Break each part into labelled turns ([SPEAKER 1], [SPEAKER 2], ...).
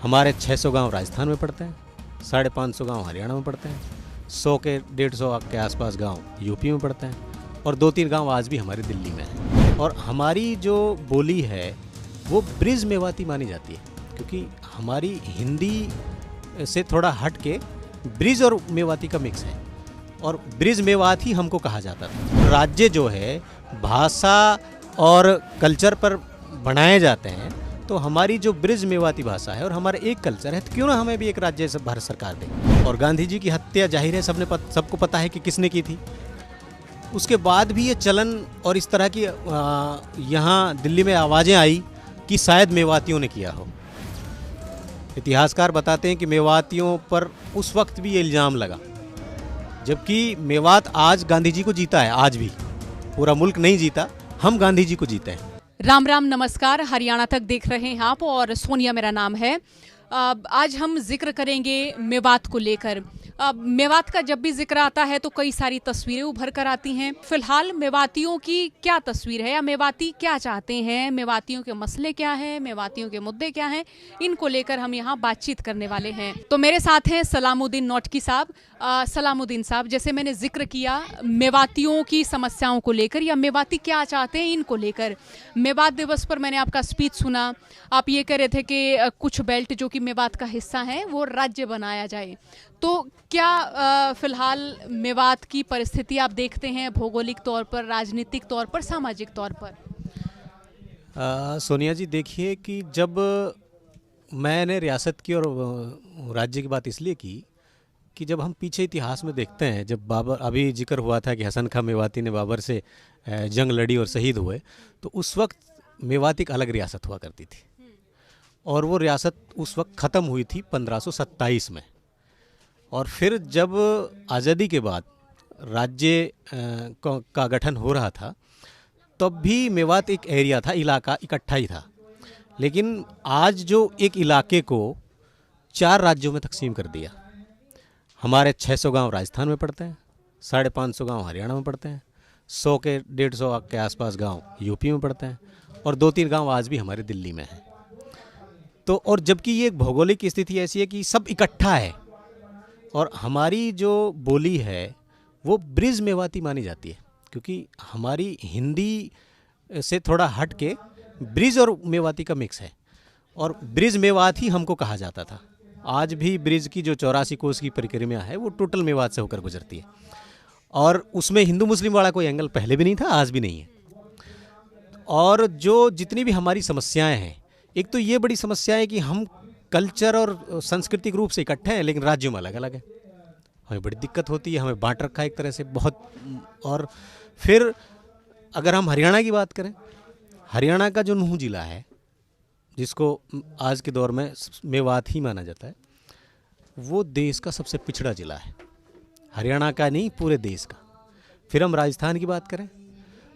[SPEAKER 1] हमारे 600 गांव राजस्थान में पड़ते हैं, 550 गांव हरियाणा में पड़ते हैं, 100 के 150 के आसपास गांव यूपी में पड़ते हैं और 2-3 गांव आज भी हमारी दिल्ली में हैं। और हमारी जो बोली है वो ब्रिज मेवाती मानी जाती है, क्योंकि हमारी हिंदी से थोड़ा हट के ब्रिज और मेवाती का मिक्स है और ब्रिज मेवात ही हमको कहा जाता था। राज्य जो है भाषा और कल्चर पर बनाए जाते हैं, तो हमारी जो ब्रिज मेवाती भाषा है और हमारा एक कल्चर है, तो क्यों ना हमें भी एक राज्य से भारत सरकार दे। और गांधी जी की हत्या जाहिर है सबको पता है कि किसने की थी। उसके बाद भी ये चलन और इस तरह की यहाँ दिल्ली में आवाज़ें आई कि शायद मेवातियों ने किया हो। इतिहासकार बताते हैं कि मेवातियों पर उस वक्त भी ये इल्ज़ाम लगा, जबकि मेवात आज गांधी जी को जीता है। आज भी पूरा मुल्क नहीं जीता, हम गांधी जी को जीते हैं।
[SPEAKER 2] राम राम नमस्कार, हरियाणा तक देख रहे हैं आप और सोनिया मेरा नाम है। आज हम जिक्र करेंगे मेवात को लेकर। मेवात का जब भी जिक्र आता है तो कई सारी तस्वीरें उभर कर आती हैं। फिलहाल मेवातियों की क्या तस्वीर है या मेवाती क्या चाहते हैं, मेवातियों के मसले क्या हैं, मेवातियों के मुद्दे क्या हैं, इनको लेकर हम यहाँ बातचीत करने वाले हैं। तो मेरे साथ हैं सलामुद्दीन नौटकी साहब। सलामुद्दीन साहब, जैसे मैंने जिक्र किया मेवातियों की समस्याओं को लेकर या मेवाती क्या चाहते हैं इनको लेकर, मेवात दिवस पर मैंने आपका स्पीच सुना। आप ये कह रहे थे कि कुछ बेल्ट जो कि मेवात का हिस्सा है वो राज्य बनाया जाए। तो क्या फिलहाल मेवात की परिस्थिति आप देखते हैं भौगोलिक तौर पर, राजनीतिक तौर पर, सामाजिक तौर पर?
[SPEAKER 1] सोनिया जी, देखिए कि जब मैंने रियासत की और राज्य की बात इसलिए की कि जब हम पीछे इतिहास में देखते हैं, जब बाबर, अभी जिक्र हुआ था कि हसन खां मेवाती ने बाबर से जंग लड़ी और शहीद हुए, तो उस वक्त मेवात एक अलग रियासत हुआ करती थी और वो रियासत उस वक्त ख़त्म हुई थी 1527 में। और फिर जब आज़ादी के बाद राज्य का गठन हो रहा था, तब भी मेवात एक एरिया था, इलाका इकट्ठा ही था। लेकिन आज जो एक इलाके को 4 राज्यों में तकसीम कर दिया। हमारे 600 गांव राजस्थान में पड़ते हैं, 550 गांव हरियाणा में पड़ते हैं, 100 के 150 के आसपास गांव यूपी में पड़ते हैं और 2-3 गांव आज भी हमारी दिल्ली में हैं। तो और जबकि ये एक भौगोलिक स्थिति ऐसी है कि सब इकट्ठा है और हमारी जो बोली है वो ब्रिज मेवाती मानी जाती है, क्योंकि हमारी हिंदी से थोड़ा हट के ब्रिज और मेवाती का मिक्स है और ब्रिज मेवात ही हमको कहा जाता था। आज भी ब्रिज की जो 84 कोस की परिक्रमा है वो टोटल मेवात से होकर गुजरती है और उसमें हिंदू मुस्लिम वाला कोई एंगल पहले भी नहीं था, आज भी नहीं है। और जो जितनी भी हमारी समस्याएं हैं, एक तो ये बड़ी समस्या है कि हम कल्चर और सांस्कृतिक रूप से इकट्ठे हैं लेकिन राज्यों में अलग अलग है। हमें बड़ी दिक्कत होती है, हमें बांट रखा है एक तरह से बहुत। और फिर अगर हम हरियाणा की बात करें, हरियाणा का जो नूंह जिला है, जिसको आज के दौर में मेवात ही माना जाता है, वो देश का सबसे पिछड़ा जिला है। हरियाणा का नहीं, पूरे देश का। फिर हम राजस्थान की बात करें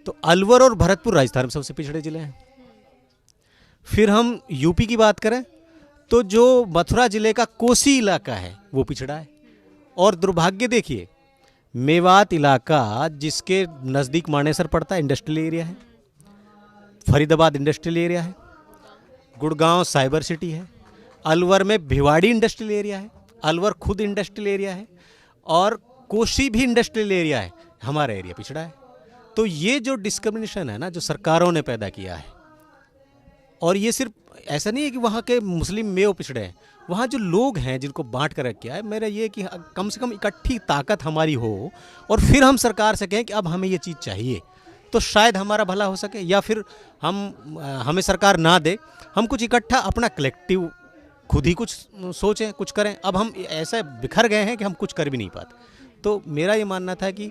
[SPEAKER 1] तो अलवर और भरतपुर राजस्थान में सबसे पिछड़े जिले हैं। फिर हम यूपी की बात करें तो जो मथुरा जिले का कोसी इलाका है वो पिछड़ा है। और दुर्भाग्य देखिए, मेवात इलाका जिसके नज़दीक मानेसर पड़ता है, इंडस्ट्रियल एरिया है, फरीदाबाद इंडस्ट्रियल एरिया है, गुड़गांव साइबर सिटी है, अलवर में भिवाड़ी इंडस्ट्रियल एरिया है, अलवर खुद इंडस्ट्रियल एरिया है और कोसी भी इंडस्ट्रियल एरिया है। हमारा एरिया पिछड़ा है। तो ये जो डिस्क्रिमिनेशन है ना, जो सरकारों ने पैदा किया है, और ये सिर्फ ऐसा नहीं है कि वहाँ के मुस्लिम मेव पिछड़े हैं, वहाँ जो लोग हैं जिनको बांट कर रखा है। मेरा ये कि कम से कम इकट्ठी ताकत हमारी हो और फिर हम सरकार से कहें कि अब हमें ये चीज़ चाहिए, तो शायद हमारा भला हो सके। या फिर हमें सरकार ना दे, हम कुछ इकट्ठा अपना कलेक्टिव खुद ही कुछ सोचें, कुछ करें। अब हम ऐसे बिखर गए हैं कि हम कुछ कर भी नहीं पाते। तो मेरा ये मानना था कि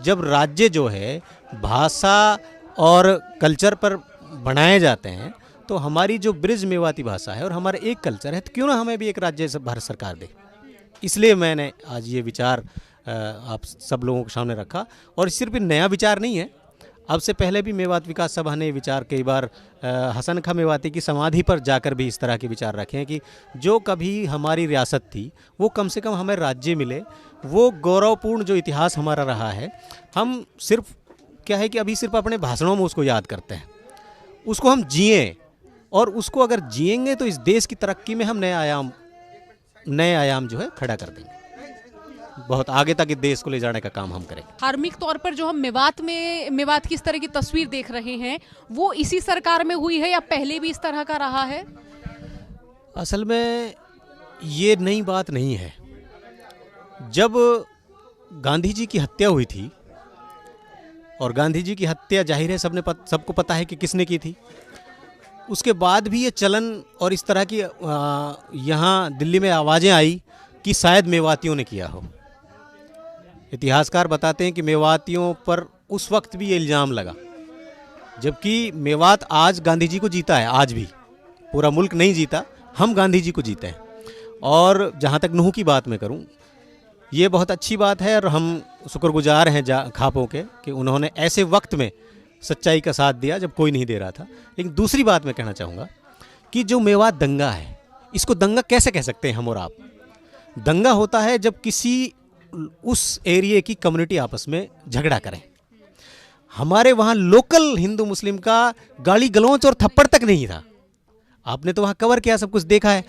[SPEAKER 1] जब राज्य जो है भाषा और कल्चर पर बनाए जाते हैं, तो हमारी जो ब्रिज मेवाती भाषा है और हमारा एक कल्चर है, तो क्यों ना हमें भी एक राज्य से भारत सरकार दे। इसलिए मैंने आज ये विचार आप सब लोगों के सामने रखा। और सिर्फ नया विचार नहीं है, अब से पहले भी मेवात विकास सभा ने विचार कई बार हसन खां मेवाती की समाधि पर जाकर भी इस तरह के विचार रखे हैं कि जो कभी हमारी रियासत थी वो कम से कम हमें राज्य मिले। वो गौरवपूर्ण जो इतिहास हमारा रहा है, हम सिर्फ क्या है कि अभी सिर्फ अपने भाषणों में उसको याद करते हैं, उसको हम जिए। और उसको अगर जिएंगे तो इस देश की तरक्की में हम नए आयाम जो है खड़ा कर देंगे। बहुत आगे तक इस देश को ले जाने का काम हम करेंगे।
[SPEAKER 2] धार्मिक तौर पर जो हम मेवात की इस तरह की तस्वीर देख रहे हैं, वो इसी सरकार में हुई है या पहले भी इस तरह का रहा है?
[SPEAKER 1] असल में ये नई बात नहीं है। जब गांधी जी की हत्या हुई थी, और गांधी जी की हत्या जाहिर है सबको पता है कि किसने की थी, उसके बाद भी ये चलन और इस तरह की यहाँ दिल्ली में आवाज़ें आई कि शायद मेवातियों ने किया हो। इतिहासकार बताते हैं कि मेवातियों पर उस वक्त भी ये इल्ज़ाम लगा, जबकि मेवात आज गांधी जी को जीता है। आज भी पूरा मुल्क नहीं जीता, हम गांधी जी को जीते हैं। और जहाँ तक नूह की बात मैं करूँ, ये बहुत अच्छी बात है और हम शुक्रगुजार हैं खापों के कि उन्होंने ऐसे वक्त में सच्चाई का साथ दिया जब कोई नहीं दे रहा था। लेकिन दूसरी बात मैं कहना चाहूँगा कि जो मेवात दंगा है, इसको दंगा कैसे कह सकते हैं हम और आप? दंगा होता है जब किसी उस एरिया की कम्युनिटी आपस में झगड़ा करें। हमारे वहाँ लोकल हिंदू मुस्लिम का गाली गलौच और थप्पड़ तक नहीं था। आपने तो वहाँ कवर किया, सब कुछ देखा है।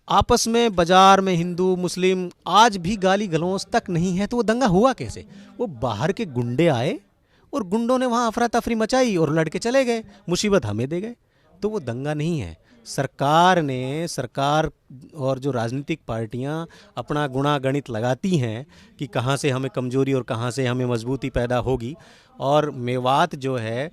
[SPEAKER 1] आपस में बाजार में हिंदू मुस्लिम आज भी गाली गलौच तक नहीं है, तो वो दंगा हुआ कैसे? वो बाहर के गुंडे आए और गुंडों ने वहाँ अफरा तफरी मचाई और लड़के चले गए, मुसीबत हमें दे गए। तो वो दंगा नहीं है। सरकार और जो राजनीतिक पार्टियां अपना गुणा गणित लगाती हैं कि कहाँ से हमें कमजोरी और कहाँ से हमें मजबूती पैदा होगी। और मेवात जो है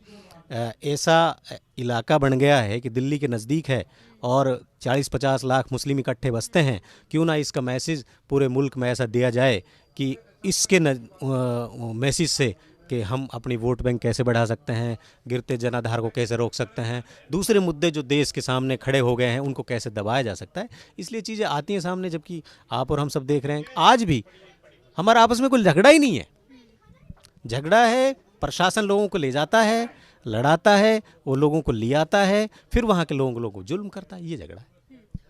[SPEAKER 1] ऐसा इलाका बन गया है कि दिल्ली के नज़दीक है और 40-50 लाख मुस्लिम इकट्ठे बसते हैं। क्यों ना इसका मैसेज पूरे मुल्क में ऐसा दिया जाए कि इसके मैसेज से कि हम अपनी वोट बैंक कैसे बढ़ा सकते हैं, गिरते जनाधार को कैसे रोक सकते हैं, दूसरे मुद्दे जो देश के सामने खड़े हो गए हैं उनको कैसे दबाया जा सकता है। इसलिए चीज़ें आती हैं सामने, जबकि आप और हम सब देख रहे हैं आज भी हमारा आपस में कोई झगड़ा ही नहीं है। झगड़ा है, प्रशासन लोगों को ले जाता है, लड़ाता है, वो लोगों को ले आता है, फिर वहाँ के लोगों को जुल्म करता है। ये झगड़ा है।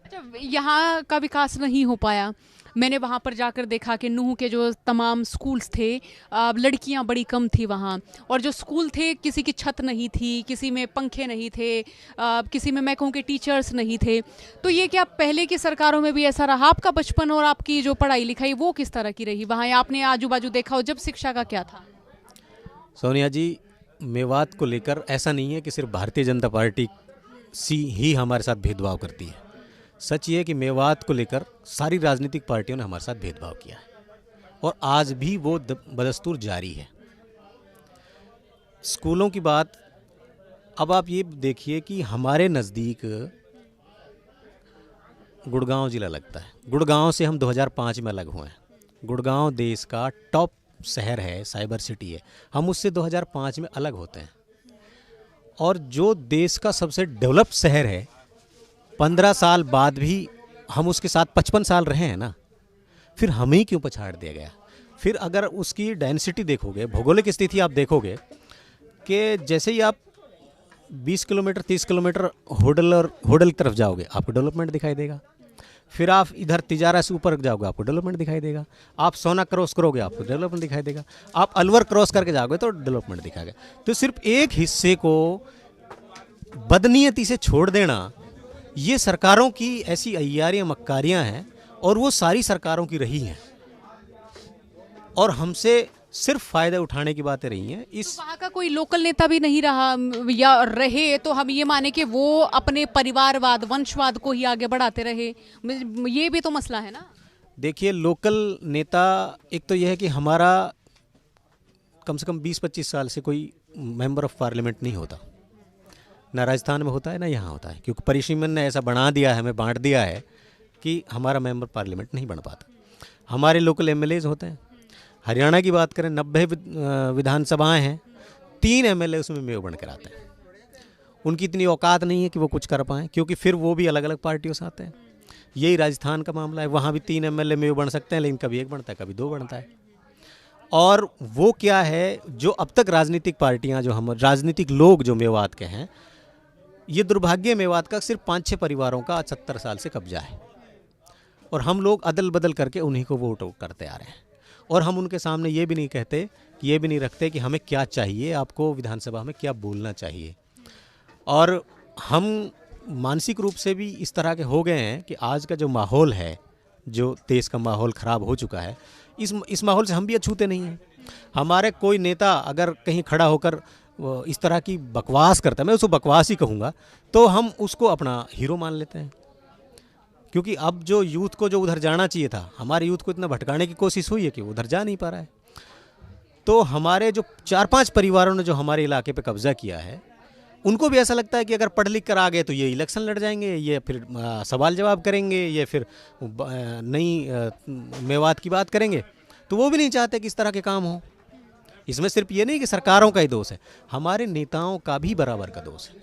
[SPEAKER 2] अच्छा, यहाँ का विकास नहीं हो पाया। मैंने वहाँ पर जाकर देखा कि नूह के जो तमाम स्कूल्स थे, लड़कियाँ बड़ी कम थी वहाँ, और जो स्कूल थे किसी की छत नहीं थी, किसी में पंखे नहीं थे, किसी में मैं कहूँ कि टीचर्स नहीं थे। तो ये क्या पहले की सरकारों में भी ऐसा रहा? आपका बचपन और आपकी जो पढ़ाई लिखाई वो किस तरह की रही वहाँ, या आपने आजू बाजू देखा हो? जब शिक्षा का क्या था?
[SPEAKER 1] सोनिया जी, मेवात को लेकर ऐसा नहीं है कि सिर्फ भारतीय जनता पार्टी ही हमारे साथ भेदभाव करती है। सच ये है कि मेवात को लेकर सारी राजनीतिक पार्टियों ने हमारे साथ भेदभाव किया है और आज भी वो बदस्तूर जारी है। स्कूलों की बात, अब आप ये देखिए कि हमारे नज़दीक गुड़गांव ज़िला लगता है। गुड़गांव से हम 2005 में अलग हुए हैं। गुड़गांव देश का टॉप शहर है, साइबर सिटी है। हम उससे 2005 में अलग होते हैं। और जो देश का सबसे डेवलप शहर है, 15 साल बाद भी हम उसके साथ 55 साल रहे हैं ना, फिर हमें ही क्यों पछाड़ दिया गया? फिर अगर उसकी डेंसिटी देखोगे, भौगोलिक स्थिति आप देखोगे कि जैसे ही आप 20 किलोमीटर 30 किलोमीटर होडल की तरफ जाओगे आपको डेवलपमेंट दिखाई देगा। फिर आप इधर तिजारा से ऊपर जाओगे आपको डेवलपमेंट दिखाई देगा। आप सोना क्रॉस करोगे आपको डेवलपमेंट दिखाई देगा। आप अलवर क्रॉस करके जाओगे तो डेवलपमेंट दिखाएगा। तो सिर्फ एक हिस्से को बदनीयती से छोड़ देना, ये सरकारों की ऐसी अय्यारियाँ मक्कारियाँ हैं और वो सारी सरकारों की रही हैं और हमसे सिर्फ फ़ायदा उठाने की बातें रही हैं।
[SPEAKER 2] तो वहाँ का कोई लोकल नेता भी नहीं रहा या रहे तो हम ये माने कि वो अपने परिवारवाद वंशवाद को ही आगे बढ़ाते रहे, ये भी तो मसला है ना।
[SPEAKER 1] देखिए, लोकल नेता, एक तो यह है कि हमारा कम से कम 20-25 साल से कोई मेंबर ऑफ पार्लियामेंट नहीं होता। ना राजस्थान में होता है ना यहाँ होता है, क्योंकि परिसीमन ने ऐसा बना दिया है, हमें बांट दिया है कि हमारा मेंबर पार्लियामेंट नहीं बन पाता। हमारे लोकल एमएलएज होते हैं। हरियाणा की बात करें, 90 विधानसभाएं हैं, 3 एमएलए उसमें मेयर बनकर आते हैं। उनकी इतनी औकात नहीं है कि वो कुछ कर पाएँ, क्योंकि फिर वो भी अलग अलग पार्टियों से आते हैं। यही राजस्थान का मामला है, वहाँ भी 3 एमएलए मेयर बन सकते हैं, लेकिन कभी 1 बनता है, कभी 2 बनता है। और वो क्या है, जो अब तक राजनीतिक पार्टियाँ, जो हम राजनीतिक लोग जो मेवात के हैं, ये दुर्भाग्य मेवात का सिर्फ 5-6 परिवारों का 70 साल से कब्जा है और हम लोग अदल बदल करके उन्हीं को वोट करते आ रहे हैं। और हम उनके सामने ये भी नहीं कहते, ये भी नहीं रखते कि हमें क्या चाहिए, आपको विधानसभा में क्या बोलना चाहिए। और हम मानसिक रूप से भी इस तरह के हो गए हैं कि आज का जो माहौल है, जो देश का माहौल ख़राब हो चुका है, इस माहौल से हम भी अछूते नहीं हैं। हमारे कोई नेता अगर कहीं खड़ा होकर इस तरह की बकवास करता है, मैं उसको बकवास ही कहूँगा, तो हम उसको अपना हीरो मान लेते हैं। क्योंकि अब जो यूथ को जो उधर जाना चाहिए था, हमारे यूथ को इतना भटकाने की कोशिश हुई है कि वो उधर जा नहीं पा रहा है। तो हमारे जो 4-5 परिवारों ने जो हमारे इलाके पे कब्जा किया है, उनको भी ऐसा लगता है कि अगर पढ़ लिख कर आ गए तो ये इलेक्शन लड़ जाएंगे, ये फिर सवाल जवाब करेंगे, ये फिर नई मेवात की बात करेंगे। तो वो भी नहीं चाहते कि इस तरह के काम हो। इसमें सिर्फ ये नहीं कि सरकारों का ही दोष है, हमारे नेताओं का भी बराबर का दोष है।